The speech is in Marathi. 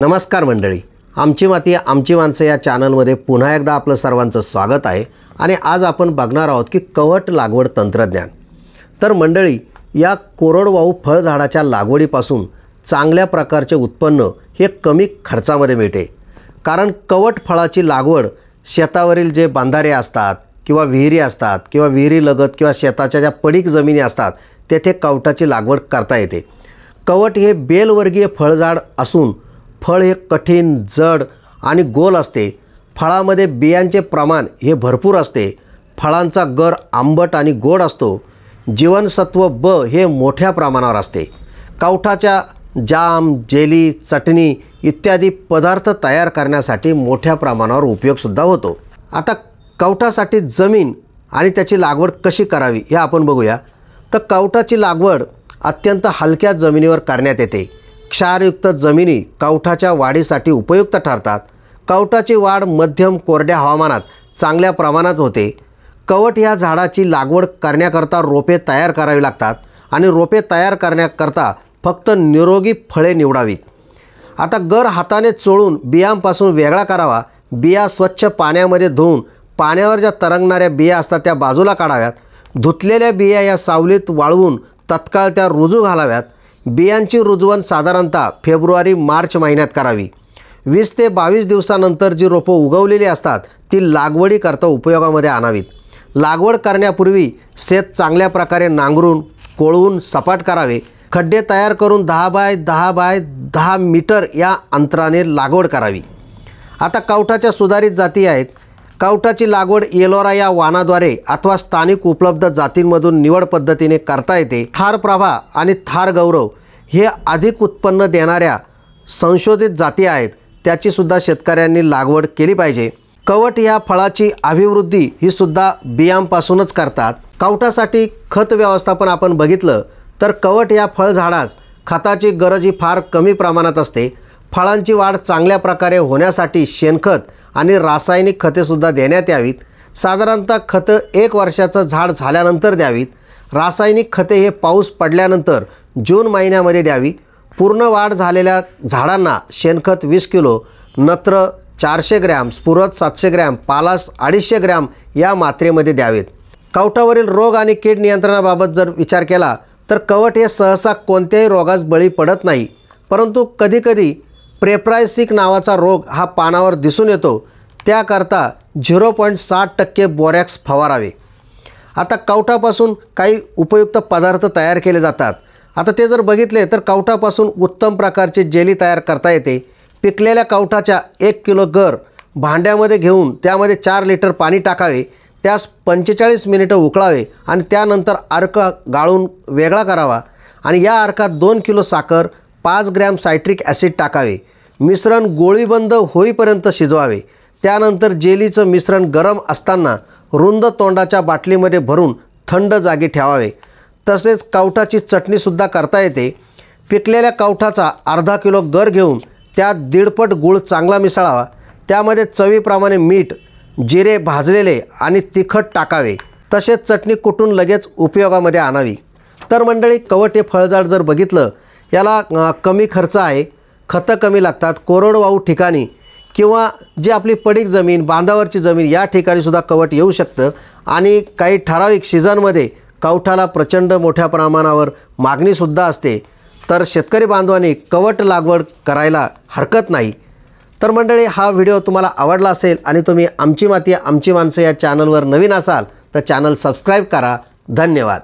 नमस्कार मंडळी, आमची माती आमची माणसं या चॅनलमध्ये पुन्हा एकदा आपलं सर्वांचं स्वागत आहे। आणि आज आपण बघणार आहोत की कवट लागवड तंत्रज्ञान। तर मंडळी, या कोरडवाहू फळझाडाच्या लागवडीपासून चांगल्या प्रकारचे उत्पन्न हे कमी खर्चामध्ये मिळते। कारण कवट फळाची लागवड शेतावरील जे बांधारे असतात किंवा विहिरी असतात किंवा विहिरी लगत किंवा शेताच्या ज्या पडीक जमिनी असतात तेथे कवटाची लागवड करता येते। कवट हे बेलवर्गीय फळझाड असून फळ हे कठीण, जड आणि गोल असते। फळामध्ये बियांचे प्रमाण हे भरपूर असते। फळांचा गर आंबट आणि गोड असतो। जीवनसत्व ब हे मोठ्या प्रमाणावर असते। कवठाच्या जाम, जेली, चटणी इत्यादी पदार्थ तयार करण्यासाठी मोठ्या प्रमाणावर उपयोगसुद्धा होतो। आता कवठासाठी जमीन आणि त्याची लागवड कशी करावी हे आपण बघूया। तर कवठाची लागवड अत्यंत हलक्या जमिनीवर करण्यात येते। क्षारयुक्त जमिनी कवठाच्या वाढीसाठी उपयुक्त ठरतात। कवठाची वाढ मध्यम कोरड्या हवामानात चांगल्या प्रमाणात होते। कवट या झाडाची लागवड करण्याकरता रोपे तयार करावी लागतात आणि रोपे तयार करण्याकरता फक्त निरोगी फळे निवडावीत। आता गर हाताने चोळून बियांपासून वेगळा करावा। बिया स्वच्छ पाण्यामध्ये धुवून पाण्यावर ज्या तरंगणाऱ्या बिया असतात त्या बाजूला काढाव्यात। धुतलेल्या बिया या सावलीत वाळवून तत्काळ त्या रुजू घालाव्यात। बियांची रुजवण साधारणतः फेब्रुवारी-मार्च महिन्यात करावी। 20 ते 22 दिवसानंतर जी रोपं उगवलेली असतात ती लागवडीकरता उपयोगामध्ये आणावीत। लागवड करण्यापूर्वी शेत चांगल्या प्रकारे नांगरून कोळवून सपाट करावे। खड्डे तयार करून 10 बाय 10 बाय 10 मीटर या अंतराने लागवड करावी। आता कवठाच्या सुधारित जाती आहेत। कवठाची लागवड एलोरा या वाणाद्वारे अथवा स्थानिक उपलब्ध जातींमधून निवड पद्धतीने करता येते। थार प्रभा आणि थार गौरव हे अधिक उत्पन्न देणाऱ्या संशोधित जाती आहेत। त्याची सुद्धा शेतकऱ्यांनी लागवड केली पाहिजे। कवट या फळाची अभिवृद्धी ही सुद्धा बियांपासूनच करतात। कवठासाठी खत व्यवस्थापन आपण बघितलं तर कवट या फळझाडास खताची गरज ही फार कमी प्रमाणात असते। फळांची वाढ चांगल्या प्रकारे होण्यासाठी शेणखत आणि रासायनिक खते सुद्धा देण्यात यावीत। साधारणतः खतं 1 वर्षाचं झाड झाल्यानंतर द्यावीत। रासायनिक खते हे पाऊस पडल्यानंतर जून महिन्यामध्ये द्यावी। पूर्ण वाढ झालेल्या झाडांना शेणखत 20 किलो, नत्र 400 ग्रॅम, स्फुरद 700 ग्रॅम, पालास 250 ग्रॅम या मात्रेमध्ये द्यावेत। कवठावरील रोग आणि कीड नियंत्रणाबाबत जर विचार केला तर कवट हे सहसा कोणत्याही रोगास बळी पडत नाही, परंतु कधीकधी प्रेप्रायसिक नावाचा रोग हा पानावर दिसून येतो। त्याकरता 0.7% बोरॅक्स फवारावे। आता कवठापासून काही उपयुक्त पदार्थ तयार केले जातात। आता ते जर बघितले तर कवठापासून उत्तम प्रकारचे जेली तयार करता येते। पिकलेल्या कवठाच्या 1 किलो गर भांड्यामध्ये घेऊन त्यामध्ये 4 लिटर पाणी टाकावे। त्यास 45 मिनिटं उकळावे आणि त्यानंतर अर्क गाळून वेगळा करावा आणि या अर्कात 2 किलो साखर, 5 ग्रॅम सायट्रिक ॲसिड टाकावे। मिश्रण गोळीबंद होईपर्यंत शिजवावे। त्यानंतर जेलीचं मिश्रण गरम असताना रुंद तोंडाच्या बाटलीमध्ये भरून थंड जागी ठेवावे। तसेच कवठाची चटणीसुद्धा करता येते। पिकलेल्या कवठाचा अर्धा किलो गर घेऊन त्यात 1.5 पट गूळ चांगला मिसळावा। त्यामध्ये चवीप्रमाणे मीठ, जिरे भाजलेले आणि तिखट टाकावे। तसेच चटणी कुटून लगेच उपयोगामध्ये आणावी। तर मंडळी, कवट हे फळझाड जर बघितलं याला कमी खर्च आहे, खतं कमी लागतात। कोरडवाहू ठिकाणी किंवा जी आपली पडीक जमीन, बांधावरची जमीन या ठिकाणी सुद्धा कवट येऊ शकतं आणि काही ठराविक सीझनमध्ये कवठाला प्रचंड मोठ्या प्रमाणावर मागणीसुद्धा असते। तर शेतकरी बांधवांनी कवट लागवड करायला हरकत नाही। तर मंडळी, हा व्हिडिओ तुम्हाला आवडला असेल आणि तुम्ही आमची माती आमची माणसं या चॅनलवर नवीन असाल तर चॅनल सबस्क्राईब करा। धन्यवाद।